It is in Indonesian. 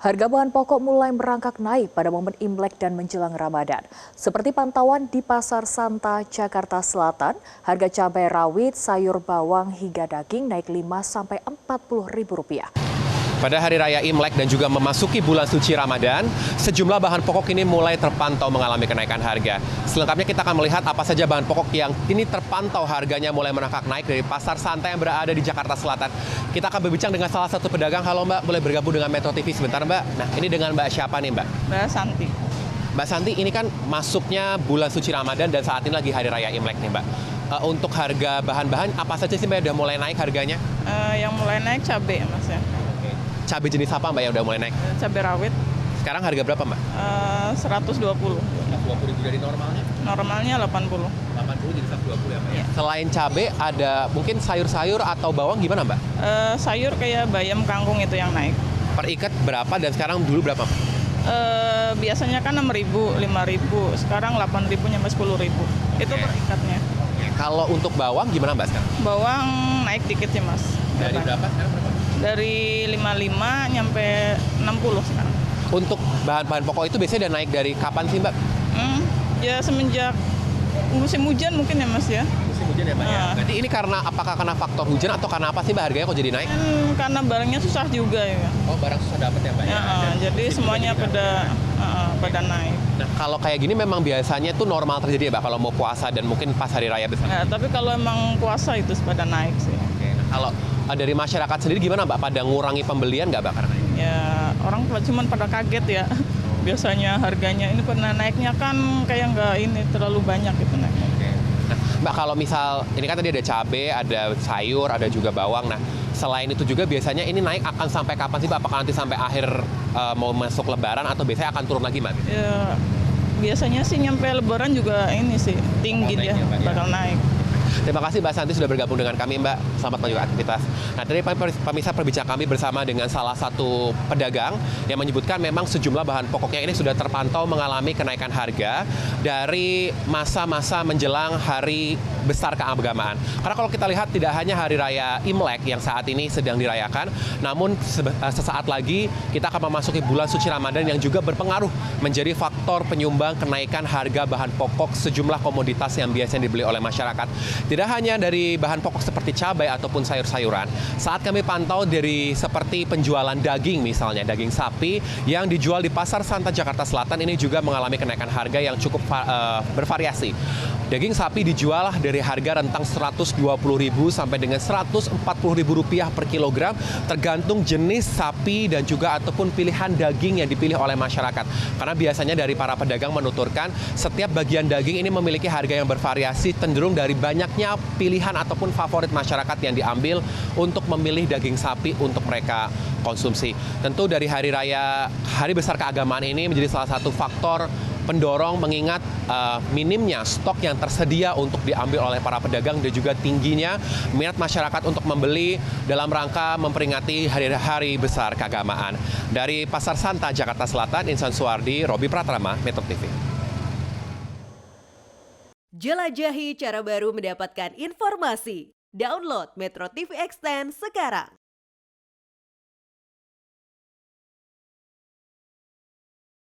Harga bahan pokok mulai merangkak naik pada momen Imlek dan menjelang Ramadan. Seperti pantauan di Pasar Santa, Jakarta Selatan, harga cabai rawit, sayur bawang hingga daging naik Rp5 sampai Rp40.000. Pada hari raya Imlek dan juga memasuki bulan suci Ramadan, sejumlah bahan pokok ini mulai terpantau mengalami kenaikan harga. Selengkapnya kita akan melihat apa saja bahan pokok yang kini terpantau harganya mulai merangkak naik dari Pasar Santa yang berada di Jakarta Selatan. Kita akan berbincang dengan salah satu pedagang. Halo Mbak, boleh bergabung dengan Metro TV sebentar Mbak? Nah, ini dengan Mbak siapa nih Mbak? Mbak Santi. Mbak Santi, ini kan masuknya bulan suci Ramadan dan saat ini lagi hari raya Imlek nih Mbak. Untuk harga bahan-bahan, apa saja sih Mbak udah mulai naik harganya? Yang mulai naik cabai Mas ya. Cabai jenis apa Mbak yang udah mulai naik? Cabai rawit. Sekarang harga berapa Mbak? 120. 120 dari normalnya? Normalnya 80. 80 jadi 120 ya Mbak? Iya. Selain cabai ada mungkin sayur-sayur atau bawang gimana Mbak? Sayur kayak bayam, kangkung itu yang naik. Per ikat berapa dan sekarang dulu berapa Mbak? Biasanya kan 6.000, 5.000. Sekarang 8.000 nyampe 10.000. Itu per ikatnya. Kalau untuk bawang gimana Mbak sekarang? Bawang naik dikit sih Mas. Dari berapa sekarang berapa? Dari 55 nyampe 60 sekarang. Untuk bahan-bahan pokok itu biasanya udah naik dari kapan sih Mbak? Ya semenjak musim hujan mungkin ya Mas ya. Musim hujan ya Mbak ya? Berarti ini apakah karena faktor hujan atau karena apa sih Mbak harganya kok jadi naik? Karena barangnya susah juga ya. Oh, barang susah dapat ya Mbak ya? Jadi semuanya pada naik. Nah, kalau kayak gini memang biasanya tuh normal terjadi ya Mbak kalau mau puasa dan mungkin pas hari raya besar? Nah, tapi kalau emang puasa itu pada naik sih. Oke. Nah, kalau dari masyarakat sendiri gimana Mbak? Pada ngurangi pembelian nggak Mbak karena ini? Ya, orang cuma pada kaget ya. Biasanya harganya ini pernah naiknya kan kayak nggak ini terlalu banyak gitu naik. Oke. Nah, Mbak kalau misal ini kan tadi ada cabai, ada sayur, ada juga bawang. Nah, selain itu juga biasanya ini naik akan sampai kapan sih Mbak? Apakah nanti sampai akhir mau masuk Lebaran atau biasanya akan turun lagi Mbak? Ya, biasanya sih nyampe Lebaran juga ini sih tinggi dia bakal naik. Terima kasih Mbak Santi sudah bergabung dengan kami Mbak. Selamat melanjutkan aktivitas. Nah, tadi pemirsa perbincangan kami bersama dengan salah satu pedagang yang menyebutkan memang sejumlah bahan pokoknya ini sudah terpantau mengalami kenaikan harga dari masa-masa menjelang hari besar keagamaan. Karena kalau kita lihat tidak hanya hari raya Imlek yang saat ini sedang dirayakan, namun sesaat lagi kita akan memasuki bulan suci Ramadan yang juga berpengaruh menjadi faktor penyumbang kenaikan harga bahan pokok sejumlah komoditas yang biasanya dibeli oleh masyarakat. Tidak hanya dari bahan pokok seperti cabai ataupun sayur-sayuran, saat kami pantau dari seperti penjualan daging misalnya, daging sapi yang dijual di Pasar Santa Jakarta Selatan ini juga mengalami kenaikan harga yang cukup bervariasi. Daging sapi dijual dari harga rentang Rp120.000 sampai dengan Rp140.000 per kilogram, tergantung jenis sapi dan juga ataupun pilihan daging yang dipilih oleh masyarakat. Karena biasanya dari para pedagang menuturkan setiap bagian daging ini memiliki harga yang bervariasi cenderung dari banyaknya pilihan ataupun favorit masyarakat yang diambil untuk memilih daging sapi untuk mereka konsumsi. Tentu dari hari raya, hari besar keagamaan ini menjadi salah satu faktor pendorong mengingat minimnya stok yang tersedia untuk diambil oleh para pedagang dan juga tingginya minat masyarakat untuk membeli dalam rangka memperingati hari-hari besar keagamaan. Dari Pasar Santa, Jakarta Selatan, Insan Suwardi, Robi Pratrama, Metro TV. Jelajahi cara baru mendapatkan informasi. Download Metro TV Extend sekarang.